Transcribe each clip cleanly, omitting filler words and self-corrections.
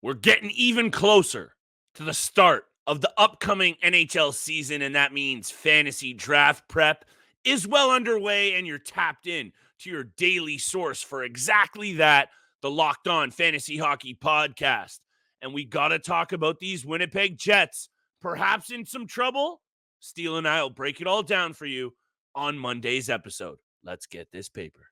We're getting even closer to the start of the upcoming NHL season, and that means fantasy draft prep is well underway, and you're tapped in to your daily source for exactly that, the Locked On Fantasy Hockey Podcast. And we got to talk about these Winnipeg Jets, perhaps in some trouble. Steele and I will break it all down for you on Monday's episode. Let's get this paper.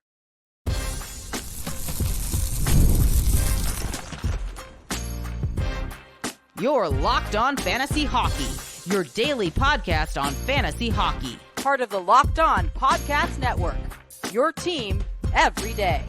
You're Locked On Fantasy Hockey, your daily podcast on fantasy hockey. Part of the Locked On Podcast Network, your team every day.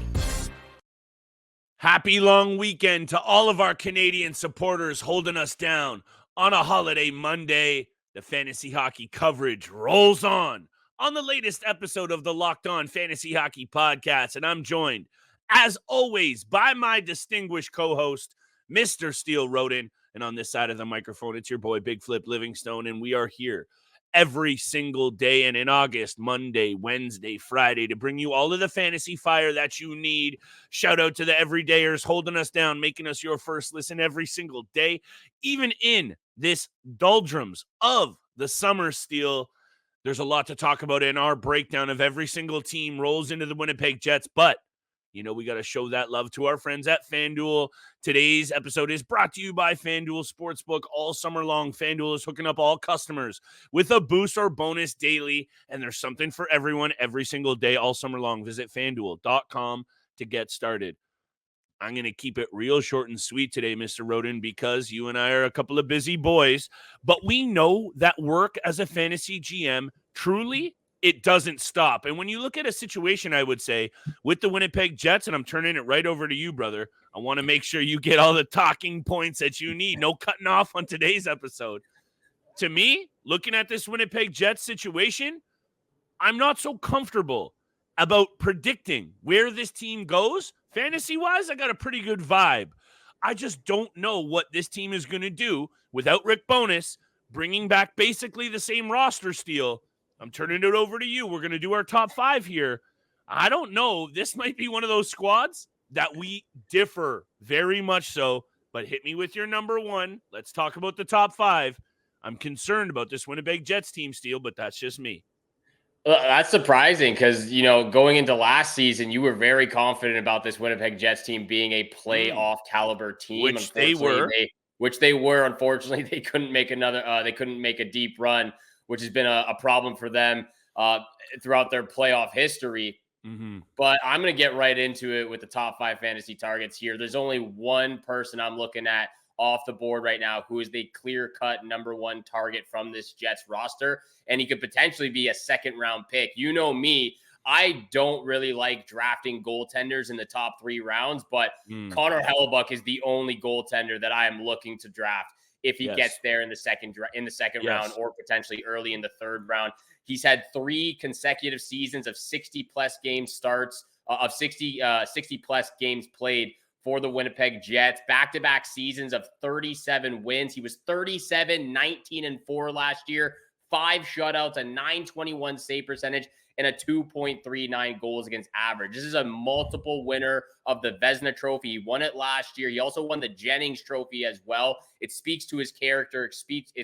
Happy long weekend to all of our Canadian supporters holding us down on a holiday Monday. The fantasy hockey coverage rolls on the latest episode of the Locked On Fantasy Hockey Podcast, and I'm joined, as always, by my distinguished co-host, Mr. Steele Roden. And on this side of the microphone, it's your boy, Big Flip Livingstone, and we are here every single day and in August, Monday, Wednesday, Friday, to bring you all of the fantasy fire that you need. Shout out to the everydayers holding us down, making us your first listen every single day, even in this doldrums of the summer, Steele. There's a lot to talk about in our breakdown of every single team rolls into the Winnipeg Jets, but you know, we got to show that love to our friends at FanDuel. Today's episode is brought to you by FanDuel Sportsbook. All summer long, FanDuel is hooking up all customers with a boost or bonus daily, and there's something for everyone every single day all summer long. Visit FanDuel.com to get started. I'm going to keep it real short and sweet today, Mr. Roden, because you and I are a couple of busy boys, but we know that work as a fantasy GM truly it doesn't stop. And when you look at a situation, I would say, with the Winnipeg Jets, and I'm turning it right over to you, brother, I want to make sure you get all the talking points that you need. No cutting off on today's episode. To me, looking at this Winnipeg Jets situation, I'm not so comfortable about predicting where this team goes. Fantasy-wise, I got a pretty good vibe. I just don't know what this team is going to do without Rick Bowness bringing back basically the same roster, Steele. I'm turning it over to you. We're going to do our top 5 here. I don't know. This might be one of those squads that we differ very much so, but hit me with your number 1. Let's talk about the top 5. I'm concerned about this Winnipeg Jets team, Steele, but that's just me. Well, that's surprising because, you know, going into last season, you were very confident about this Winnipeg Jets team being a playoff caliber team. Which they were. Unfortunately, they couldn't make a deep run, which has been a problem for them throughout their playoff history. Mm-hmm. But I'm going to get right into it with the top 5 fantasy targets here. There's only one person I'm looking at off the board right now who is the clear-cut number 1 target from this Jets roster, and he could potentially be a second-round pick. You know me. I don't really like drafting goaltenders in the top 3 rounds, but Connor Hellebuyck is the only goaltender that I am looking to draft if he gets there in the second round or potentially early in the 3rd round. He's had 3 consecutive seasons of 60-plus game starts, of 60-plus games played for the Winnipeg Jets. Back-to-back seasons of 37 wins. He was 37, 19, and 4 last year. 5 shutouts, a .921 save percentage, and a 2.39 goals against average. This is a multiple winner of the Vezina Trophy. He won it last year. He also won the Jennings Trophy as well. It speaks to his character. It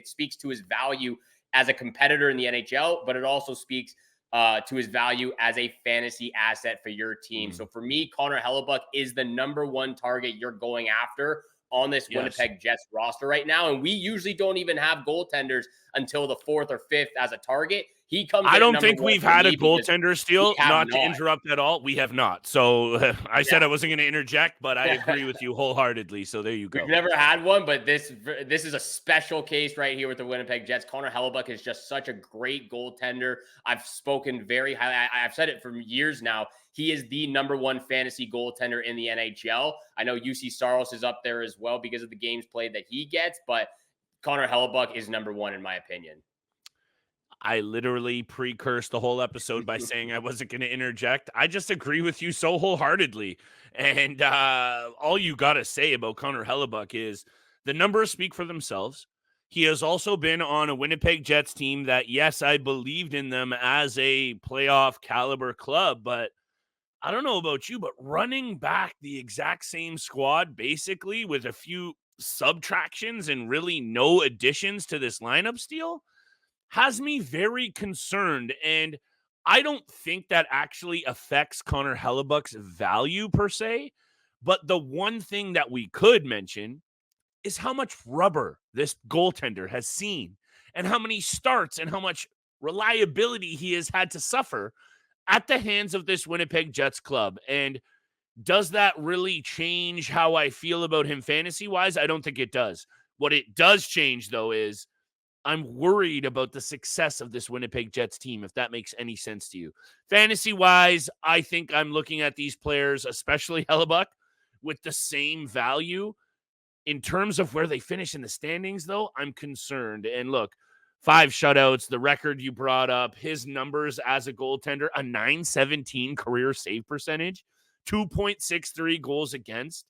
speaks to his value as a competitor in the NHL, but it also speaks to his value as a fantasy asset for your team. So for me, Connor Hellebuyck is the number 1 target you're going after on this Winnipeg Jets roster right now. And we usually don't even have goaltenders until the 4th or 5th as a target. He comes. I don't think we've had a goaltender, Steele, not to interrupt at all. We have not. So I said I wasn't going to interject, but I agree with you wholeheartedly. So there you go. We've never had one, but this is a special case right here with the Winnipeg Jets. Connor Hellebuyck is just such a great goaltender. I've spoken very highly. I've said it for years now. He is the number 1 fantasy goaltender in the NHL. I know UC Saros is up there as well because of the games played that he gets, but Connor Hellebuyck is number 1 in my opinion. I literally precursed the whole episode by saying I wasn't going to interject. I just agree with you so wholeheartedly. And all you got to say about Connor Hellebuyck is the numbers speak for themselves. He has also been on a Winnipeg Jets team that, yes, I believed in them as a playoff caliber club, but I don't know about you, but running back the exact same squad, basically with a few subtractions and really no additions to this lineup steal, has me very concerned. And I don't think that actually affects Connor Hellebuyck's value per se. But the one thing that we could mention is how much rubber this goaltender has seen and how many starts and how much reliability he has had to suffer at the hands of this Winnipeg Jets club. And does that really change how I feel about him fantasy wise? I don't think it does. What it does change, though, is I'm worried about the success of this Winnipeg Jets team, if that makes any sense to you. Fantasy wise, I think I'm looking at these players, especially Hellebuyck, with the same value. In terms of where they finish in the standings, though, I'm concerned. And look, 5 shutouts, the record you brought up, his numbers as a goaltender, a .917 career save percentage, 2.63 goals against,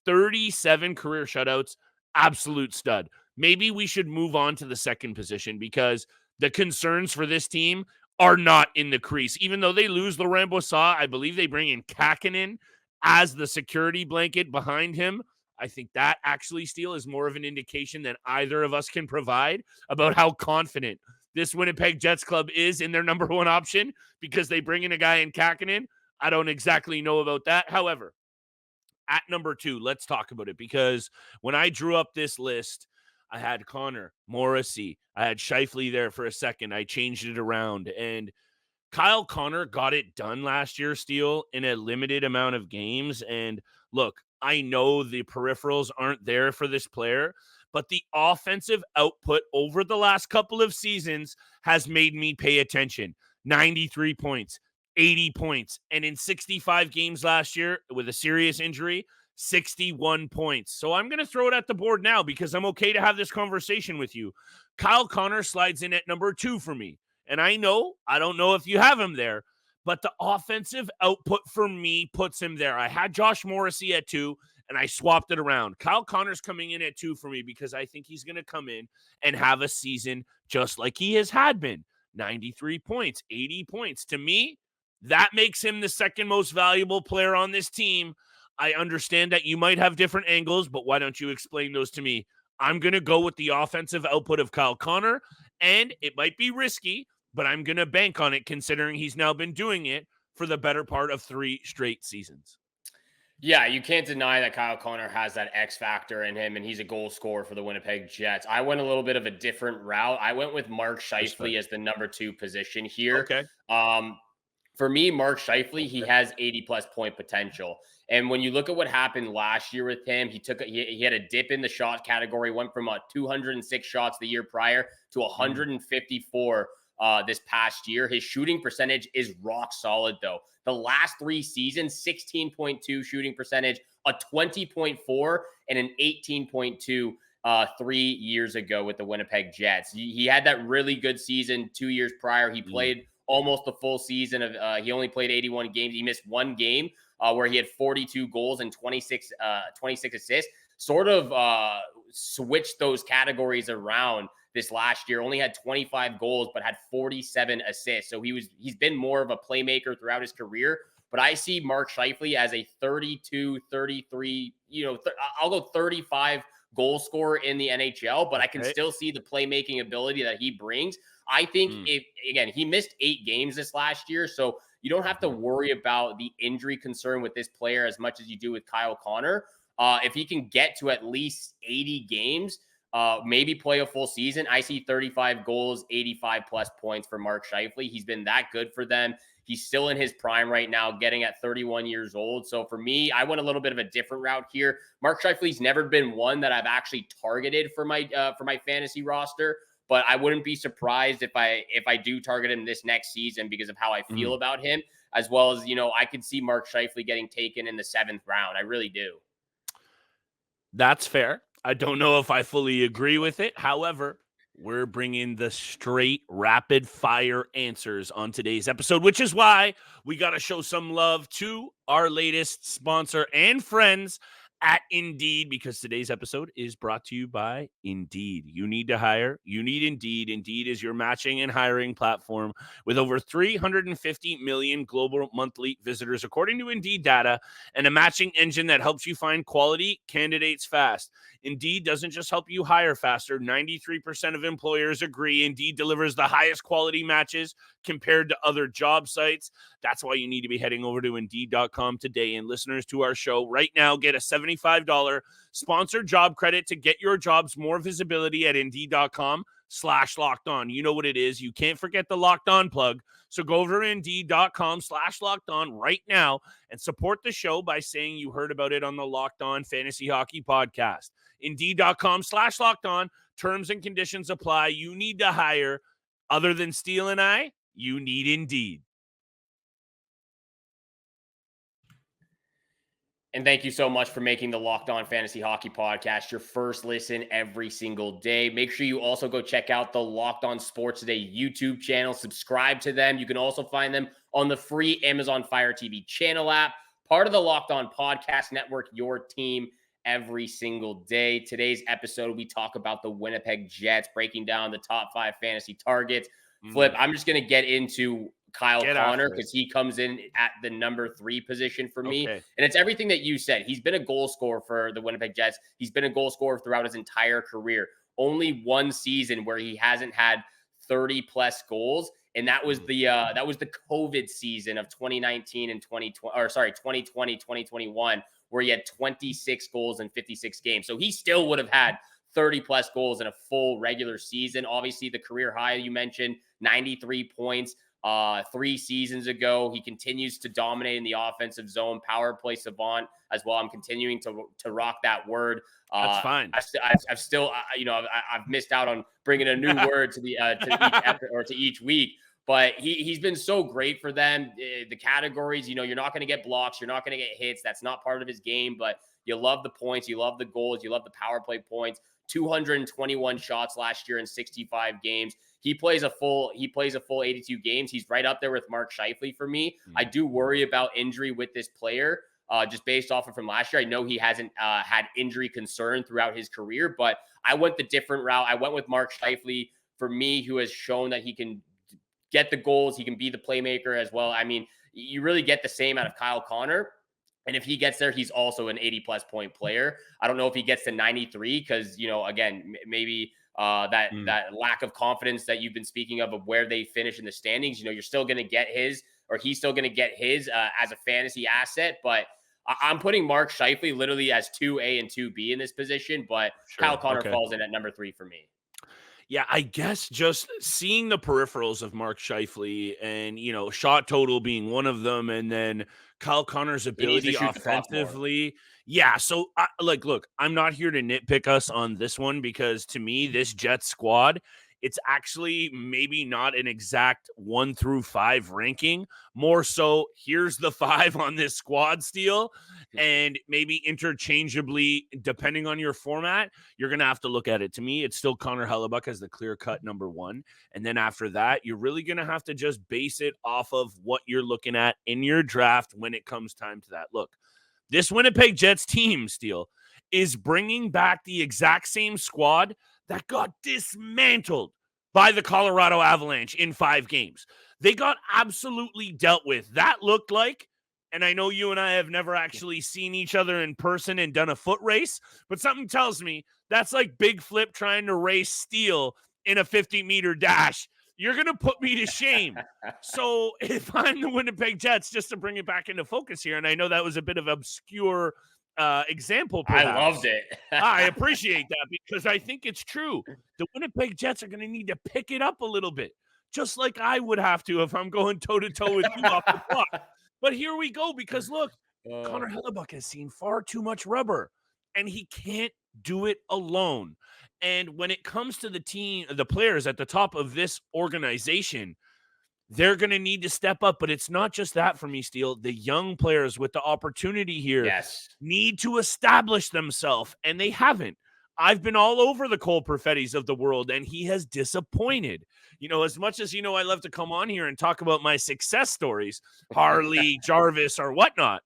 37 career shutouts, absolute stud. Maybe we should move on to the second position because the concerns for this team are not in the crease. Even though they lose Laurent Brossoit, I believe they bring in Kakkonen as the security blanket behind him. I think that actually, Steele, is more of an indication than either of us can provide about how confident this Winnipeg Jets club is in their number one option because they bring in a guy in Kakkonen. I don't exactly know about that. However, at number 2, let's talk about it because when I drew up this list, I had Connor, Morrissey, I had Scheifele there for a second. I changed it around, and Kyle Connor got it done last year, Steele, in a limited amount of games. And look, I know the peripherals aren't there for this player, but the offensive output over the last couple of seasons has made me pay attention. 93 points, 80 points, and in 65 games last year with a serious injury, 61 points. So I'm going to throw it at the board now because I'm okay to have this conversation with you. Kyle Connor slides in at number 2 for me. And I don't know if you have him there, but the offensive output for me puts him there. I had Josh Morrissey at 2, and I swapped it around. Kyle Connor's coming in at 2 for me because I think he's going to come in and have a season just like he has had been. 93 points, 80 points. To me, that makes him the second most valuable player on this team. I understand that you might have different angles, but why don't you explain those to me? I'm going to go with the offensive output of Kyle Connor, and it might be risky, but I'm going to bank on it considering he's now been doing it for the better part of 3 straight seasons. Yeah, you can't deny that Kyle Connor has that X factor in him, and he's a goal scorer for the Winnipeg Jets. I went a little bit of a different route. I went with Mark Scheifele as the number 2 position here. Okay. For me, Mark Scheifele, he has 80-plus point potential. And when you look at what happened last year with him, he had a dip in the shot category, went from 206 shots the year prior to 154 this past year. His shooting percentage is rock solid, though. The last 3 seasons, 16.2 shooting percentage, a 20.4, and an 18.2 3 years ago with the Winnipeg Jets. He had that really good season 2 years prior. He played almost the full season of he only played 81 games. He missed 1 game where he had 42 goals and 26 assists. Sort of switched those categories around this last year. Only had 25 goals, but had 47 assists. So he's been more of a playmaker throughout his career. But I see Mark Scheifele as a 32, 33, I'll go 35 goal scorer in the NHL, but I can still see the playmaking ability that he brings. I think he missed 8 games this last year, so you don't have to worry about the injury concern with this player as much as you do with Kyle Connor. If he can get to at least 80 games, maybe play a full season, I see 35 goals, 85 plus points for Mark Scheifele. He's been that good for them. He's still in his prime right now, getting at 31 years old. So for me, I went a little bit of a different route here. Mark Scheifele's never been one that I've actually targeted for my fantasy roster, but I wouldn't be surprised if I do target him this next season because of how I feel about him, as well as, I could see Mark Scheifele getting taken in the 7th round. I really do. That's fair. I don't know if I fully agree with it. However, we're bringing the straight rapid fire answers on today's episode, which is why we got to show some love to our latest sponsor and friends at Indeed, because today's episode is brought to you by Indeed. You need to hire. You need Indeed. Indeed is your matching and hiring platform with over 350 million global monthly visitors, according to Indeed data, and a matching engine that helps you find quality candidates fast. Indeed doesn't just help you hire faster. 93% of employers agree Indeed delivers the highest quality matches compared to other job sites. That's why you need to be heading over to Indeed.com today. And listeners to our show right now, get a $75 sponsored job credit to get your jobs more visibility at Indeed.com/locked on. You know what it is. You can't forget the Locked On plug. So go over to Indeed.com/locked on right now and support the show by saying you heard about it on the Locked On Fantasy Hockey Podcast. Indeed.com/locked on. Terms and conditions apply. You need to hire. Other than Steele and I, you need Indeed. And thank you so much for making the Locked On Fantasy Hockey Podcast your first listen every single day. Make sure you also go check out the Locked On Sports Today YouTube channel. Subscribe to them. You can also find them on the free Amazon Fire TV channel app, part of the Locked On Podcast Network, your team every single day. Today's episode, we talk about the Winnipeg Jets, breaking down the top 5 fantasy targets. Flip, I'm just going to get into Kyle Connor because he comes in at the number 3 position for me. And it's everything that you said. He's been a goal scorer for the Winnipeg Jets. He's been a goal scorer throughout his entire career. Only one season where he hasn't had 30 plus goals. And that was the COVID season of 2019 and 2020, 2021, where he had 26 goals in 56 games. So he still would have had 30 plus goals in a full regular season. Obviously the career high you mentioned, 93 points. 3 seasons ago. He continues to dominate in the offensive zone, power play savant as well. I'm continuing to rock that word. That's fine. I've still, I've missed out on bringing a new word to the to each episode or to each week. But he's been so great for them. The categories, you're not going to get blocks, you're not going to get hits. That's not part of his game. But you love the points, you love the goals, you love the power play points. 221 shots last year in 65 games. He plays a full 82 games. He's right up there with Mark Scheifele for me. I do worry about injury with this player, just based off of from last year. I know he hasn't had injury concern throughout his career, but I went the different route. I went with Mark Scheifele for me, who has shown that he can get the goals. He can be the playmaker as well. I mean, you really get the same out of Kyle Connor. And if he gets there, he's also an 80-plus point player. I don't know if he gets to 93 because, again, maybe that lack of confidence that you've been speaking of where they finish in the standings. You're still going to get his, or he's still going to get his as a fantasy asset. But I'm putting Mark Scheifele literally as 2A and 2B in this position. But Kyle Connor falls in at number 3 for me. Yeah, I guess just seeing the peripherals of Mark Scheifele and, shot total being one of them, and then Kyle Connor's ability offensively. Yeah, so, look, I'm not here to nitpick us on this one because to me, this Jets squad, it's actually maybe not an exact 1 through 5 ranking. More so, here's the 5 on this squad Steele, and maybe interchangeably, depending on your format, you're going to have to look at it. To me, it's still Connor Hellebuyck as the clear-cut number 1. And then after that, you're really going to have to just base it off of what you're looking at in your draft when it comes time to that. Look, this Winnipeg Jets team, Steele, is bringing back the exact same squad that got dismantled by the Colorado Avalanche in 5 games. They got absolutely dealt with. That looked like, and I know you and I have never actually seen each other in person and done a foot race, but something tells me that's like Big Flip trying to race Steele in a 50-meter dash. You're going to put me to shame. So if I'm the Winnipeg Jets, just to bring it back into focus here, and I know that was a bit of obscure example. Perhaps. I loved it. I appreciate that because I think it's true. The Winnipeg Jets are going to need to pick it up a little bit, just like I would have to if I'm going toe-to-toe with you off the block. But here we go because, look, Connor Hellebuyck has seen far too much rubber, and he can't do it alone. And when it comes to the team, the players at the top of this organization, they're going to need to step up. But it's not just that for me, Steele. The young players with the opportunity here need to establish themselves, and they haven't. I've been all over the Cole Perfettis of the world, and he has disappointed. As much as I love to come on here and talk about my success stories, Harley, Jarvis, or whatnot.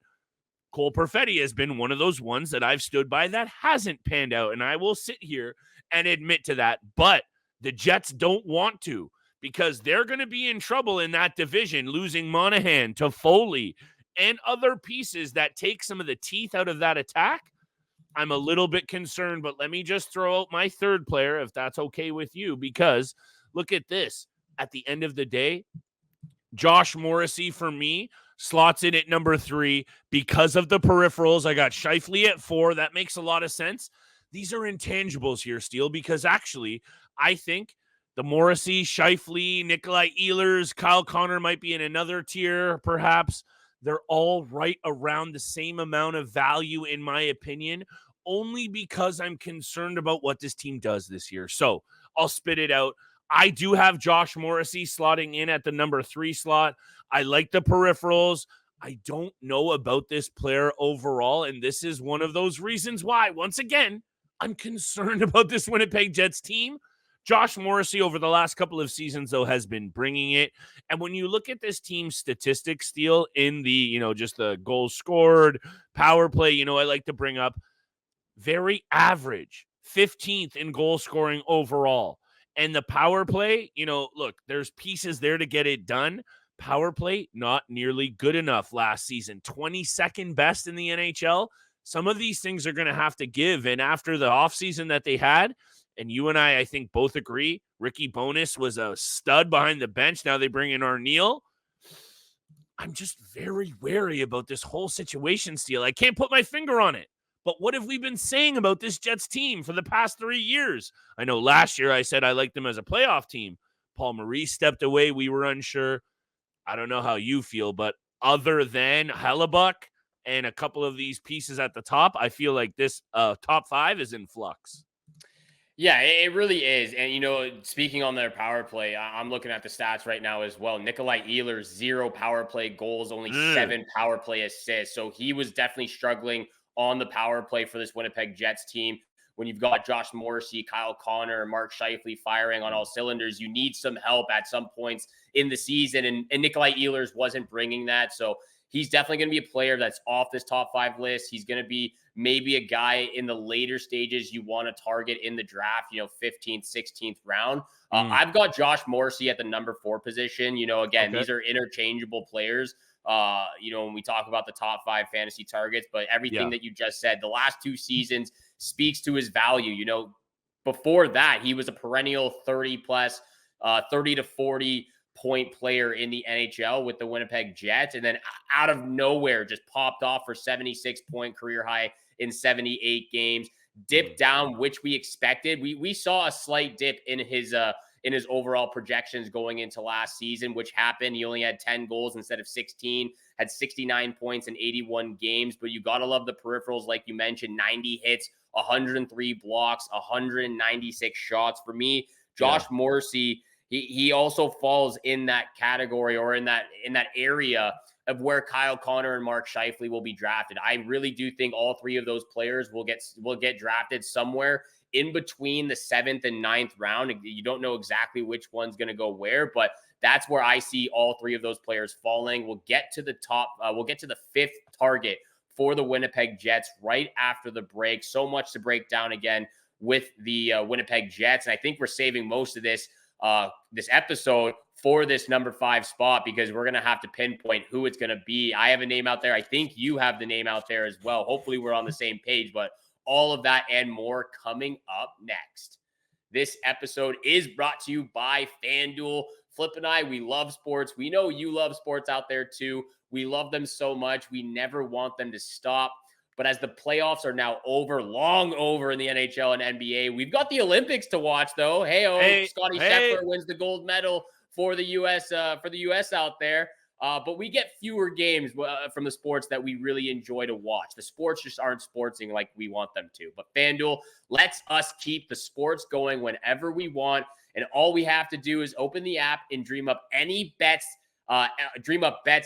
Cole Perfetti has been one of those ones that I've stood by that hasn't panned out, and I will sit here and admit to that. But the Jets don't want to, because they're going to be in trouble in that division, losing Monahan, Toffoli, and other pieces that take some of the teeth out of that attack. I'm a little bit concerned, but let me just throw out my third player, if that's okay with you, because look at this. At the end of the day, Josh Morrissey, for me, slots in at number 3 because of the peripherals. I got Scheifele at 4. That makes a lot of sense. These are intangibles here, Steele, because actually, I think the Morrissey, Scheifele, Nikolai Ehlers, Kyle Connor might be in another tier, perhaps. They're all right around the same amount of value, in my opinion, only because I'm concerned about what this team does this year. So I'll spit it out. I do have Josh Morrissey slotting in at the number 3 slot. I like the peripherals. I don't know about this player overall, and this is one of those reasons why, once again, I'm concerned about this Winnipeg Jets team. Josh Morrissey over the last couple of seasons, though, has been bringing it. And when you look at this team's statistics, Steele, in the, just the goals scored, power play, I like to bring up very average, 15th in goal scoring overall. And the power play, look, there's pieces there to get it done. Power play, not nearly good enough last season. 22nd best in the NHL. Some of these things are going to have to give. And after the offseason that they had, and you and I think, both agree, Ricky Bowness was a stud behind the bench. Now they bring in Arneal. I'm just very wary about this whole situation, Steele. I can't put my finger on it. But what have we been saying about this Jets team for the past 3 years? I know last year I said I liked them as a playoff team. Paul Maurice stepped away. We were unsure. I don't know how you feel, but other than Hellebuyck and a couple of these pieces at the top, I feel like this top 5 is in flux. Yeah, it really is. And, speaking on their power play, I'm looking at the stats right now as well. Nikolai Ehlers, 0 power play goals, only 7 power play assists. So he was definitely struggling on the power play for this Winnipeg Jets team. When you've got Josh Morrissey, Kyle Connor, Mark Scheifele firing on all cylinders, you need some help at some points in the season. And Nikolai Ehlers wasn't bringing that. So he's definitely going to be a player that's off this top 5 list. He's going to be maybe a guy in the later stages you want to target in the draft, 15th, 16th round. I've got Josh Morrissey at the number 4 position. These are interchangeable players. When we talk about the top 5 fantasy targets, but everything that you just said, the last 2 seasons speaks to his value. Before that, he was a perennial 30 to 40 point player in the NHL with the Winnipeg Jets. And then out of nowhere, just popped off for 76 point career high in 78 games, dipped down, which we expected. We saw a slight dip in his overall projections going into last season, which happened. He only had 10 goals instead of 16, had 69 points in 81 games. But you got to love the peripherals, like you mentioned, 90 hits, 103 blocks, 196 shots. For me, Josh Morrissey, he also falls in that category, or in that area of where Kyle Connor and Mark Scheifele will be drafted. I really do think all 3 of those players will get drafted somewhere in between the 7th and 9th round. You don't know exactly which one's going to go where, but that's where I see all 3 of those players falling. We'll get to the top. We'll get to the 5th target for the Winnipeg Jets right after the break. So much to break down again with the Winnipeg Jets. And I think we're saving most of this episode for this number 5 spot, because we're going to have to pinpoint who it's going to be. I have a name out there. I think you have the name out there as well. Hopefully we're on the same page, but all of that and more coming up next. This episode is brought to you by FanDuel. Flip and I, we love sports. We know you love sports out there too. We love them so much. We never want them to stop. But as the playoffs are now long over in the NHL and NBA, we've got the Olympics to watch, though. Scotty Scheffler wins the gold medal for the U.S. Out there. But we get fewer games from the sports that we really enjoy to watch. The sports just aren't sportsing like we want them to. But FanDuel lets us keep the sports going whenever we want. And all we have to do is open the app and dream up bets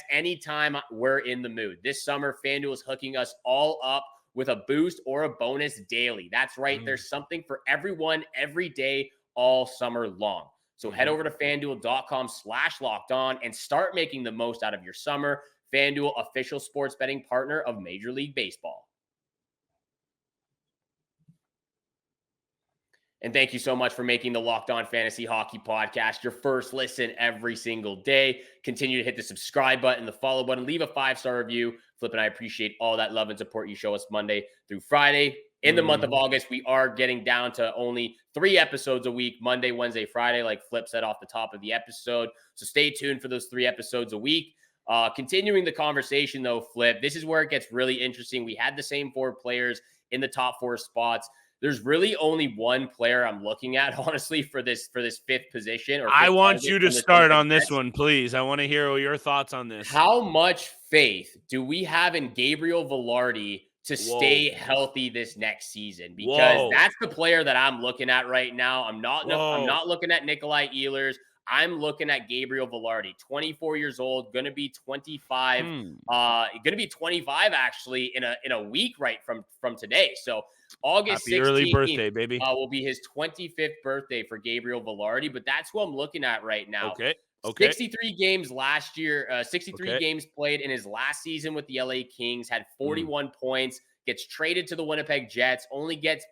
anytime we're in the mood. This summer, FanDuel is hooking us all up with a boost or a bonus daily. That's right. There's something for everyone every day, all summer long. So head over to FanDuel.com/lockedon and start making the most out of your summer. FanDuel, official sports betting partner of Major League Baseball. And thank you so much for making the Locked On Fantasy Hockey Podcast your first listen every single day. Continue to hit the subscribe button, the follow button, leave a 5-star review. Flip and I appreciate all that love and support you show us Monday through Friday. In the month of August, we are getting down to only 3 episodes a week, Monday, Wednesday, Friday, like Flip said off the top of the episode. So stay tuned for those 3 episodes a week. Continuing the conversation, though, Flip, this is where it gets really interesting. We had the same 4 players in the top 4 spots. There's really only one player I'm looking at, honestly, for this 5th position. I want you to start on this one, please. I want to hear your thoughts on this. How much faith do we have in Gabriel Vilardi to stay healthy this next season? Because that's the player that I'm looking at right now. I'm not looking at Nikolai Ehlers. I'm looking at Gabriel Vilardi, 24 years old, going to be 25. Going to be 25 actually in a week right from today. So August 16th, early birthday, baby. Will be his 25th birthday for Gabriel Vilardi, but that's who I'm looking at right now. Okay. 63 games last year, 63 games played in his last season with the LA Kings, had 41 points, gets traded to the Winnipeg Jets, only gets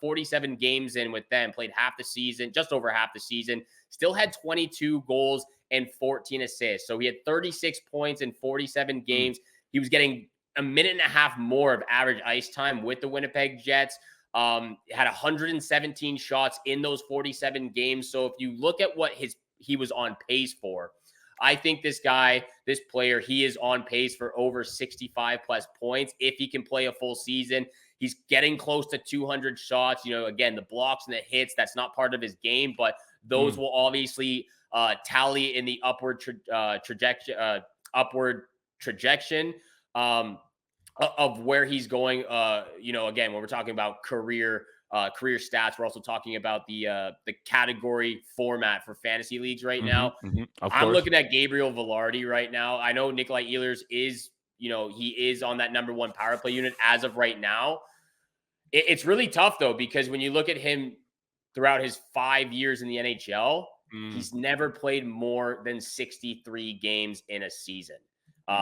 47 games in with them, played half the season, just over half the season, still had 22 goals and 14 assists. So he had 36 points in 47 games. He was getting a minute and a half more of average ice time with the Winnipeg Jets. Had 117 shots in those 47 games. So if you look at what he was on pace for, I think this player, he is on pace for over 65 plus points if he can play a full season. He's getting close to 200 shots. You know, again, the blocks and the hits, that's not part of his game, but those will obviously tally in the upward trajectory of where he's going. Again, when we're talking about career stats, we're also talking about the category format for fantasy leagues right now. I'm looking at Gabriel Vilardi right now. I know Nikolai Ehlers is, he is on that number 1 power play unit as of right now. It's really tough though, because when you look at him throughout his 5 years in the NHL, he's never played more than 63 games in a season.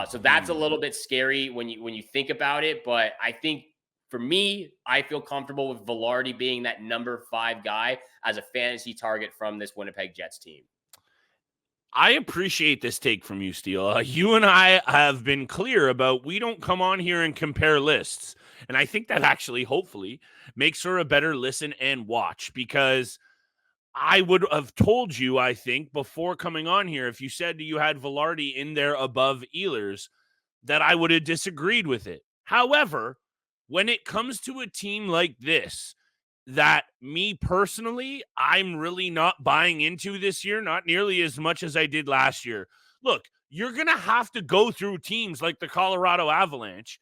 So that's a little bit scary when you think about it. But I think for me, I feel comfortable with Vilardi being that number 5 guy as a fantasy target from this Winnipeg Jets team. I appreciate this take from you, Steele. You and I have been clear about we don't come on here and compare lists. And I think that actually, hopefully, makes for a better listen and watch, because I would have told you, I think, before coming on here, if you said you had Vilardi in there above Ehlers, that I would have disagreed with it. However, when it comes to a team like this, that me personally, I'm really not buying into this year, not nearly as much as I did last year. Look, you're going to have to go through teams like the Colorado Avalanche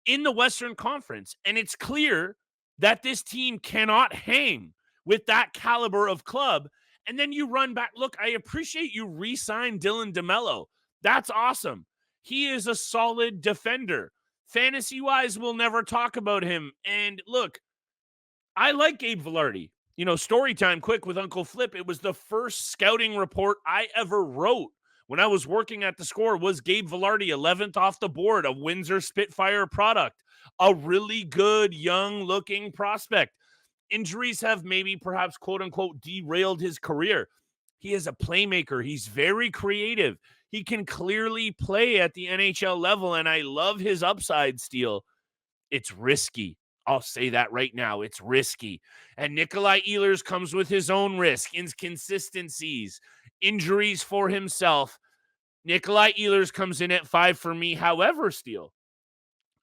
in the Western Conference, and it's clear that this team cannot hang with that caliber of club. And then you run back. Look, I appreciate you re-signed Dylan DeMello. That's awesome. He is a solid defender. Fantasy-wise, we'll never talk about him. And look, I like Gabe Vilardi. Story time quick with Uncle Flip. It was the first scouting report I ever wrote when I was working at the Score. Was Gabe Vilardi 11th off the board, a Windsor Spitfire product, a really good young-looking prospect. Injuries have maybe perhaps quote-unquote derailed his career. He is a playmaker. He's very creative. He can clearly play at the NHL level, and I love his upside, Steele. It's risky. I'll say that right now. It's risky. And Nikolai Ehlers comes with his own risk, inconsistencies, injuries for himself. Nikolai Ehlers comes in at 5 for me. However, Steele,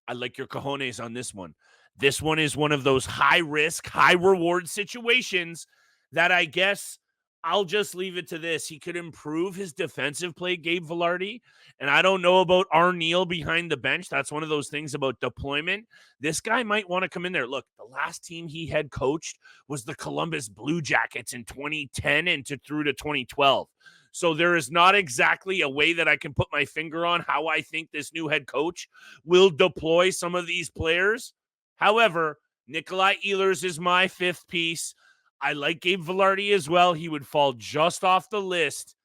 I like your cojones on this one. This one is one of those high-risk, high-reward situations that I guess I'll just leave it to this. He could improve his defensive play, Gabe Vilardi, and I don't know about Arneal behind the bench. That's one of those things about deployment. This guy might want to come in there. Look, the last team he had coached was the Columbus Blue Jackets in 2010 and through to 2012. So there is not exactly a way that I can put my finger on how I think this new head coach will deploy some of these players. However, Nikolai Ehlers is my 5th piece. I like Gabe Vilardi as well. He would fall just off the list.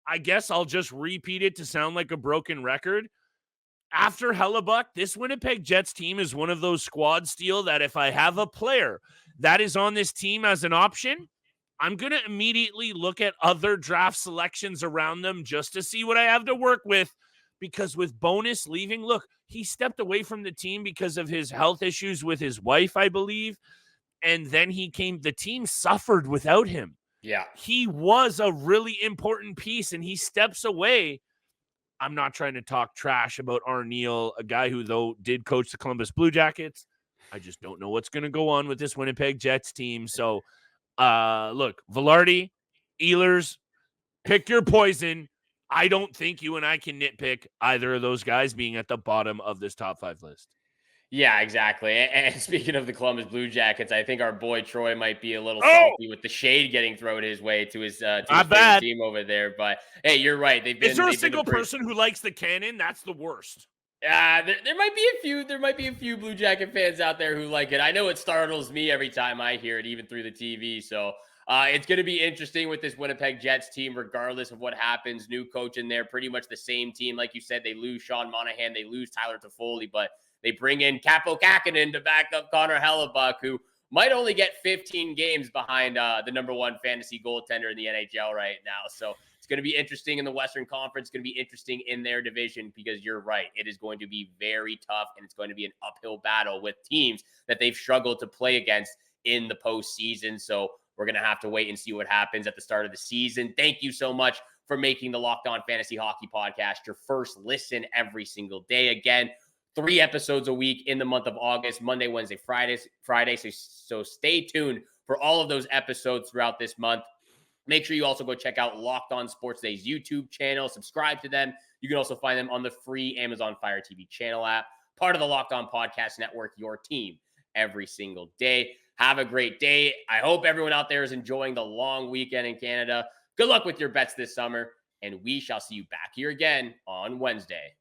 I guess I'll just repeat it to sound like a broken record. after Hellebuyck, this Winnipeg Jets team is one of those squad steel that if I have a player that is on this team as an option, I'm going to immediately look at other draft selections around them just to see what I have to work with. Because with Bonus leaving, look, he stepped away from the team because of his health issues with his wife, I believe. And then the team suffered without him. Yeah. He was a really important piece and he steps away. I'm not trying to talk trash about Arneal, a guy who, though, did coach the Columbus Blue Jackets. I just don't know what's going to go on with this Winnipeg Jets team. So, look, Velarde, Ehlers, pick your poison. I don't think you and I can nitpick either of those guys being at the bottom of this top 5 list. Yeah, exactly. And speaking of the Columbus Blue Jackets, I think our boy Troy might be a little salty with the shade getting thrown his way to his favorite team over there. But hey, you're right. Is there a single person who likes the cannon? That's the worst. There might be a few. There might be a few Blue Jacket fans out there who like it. I know it startles me every time I hear it, even through the TV. So it's going to be interesting with this Winnipeg Jets team, regardless of what happens. New coach in there, pretty much the same team. Like you said, they lose Sean Monahan, they lose Tyler Toffoli, but they bring in Capo Kakkonen to back up Connor Hellebuyck, who might only get 15 games behind the number 1 fantasy goaltender in the NHL right now. So it's going to be interesting in the Western Conference. It's going to be interesting in their division because you're right. It is going to be very tough, and it's going to be an uphill battle with teams that they've struggled to play against in the postseason. So we're going to have to wait and see what happens at the start of the season. Thank you so much for making the Locked On Fantasy Hockey Podcast your first listen every single day. Again, 3 episodes a week in the month of August, Monday, Wednesday, Friday. So stay tuned for all of those episodes throughout this month. Make sure you also go check out Locked On Sports Day's YouTube channel. Subscribe to them. You can also find them on the free Amazon Fire TV channel app. Part of the Locked On Podcast Network, your team every single day. Have a great day. I hope everyone out there is enjoying the long weekend in Canada. Good luck with your bets this summer, and we shall see you back here again on Wednesday.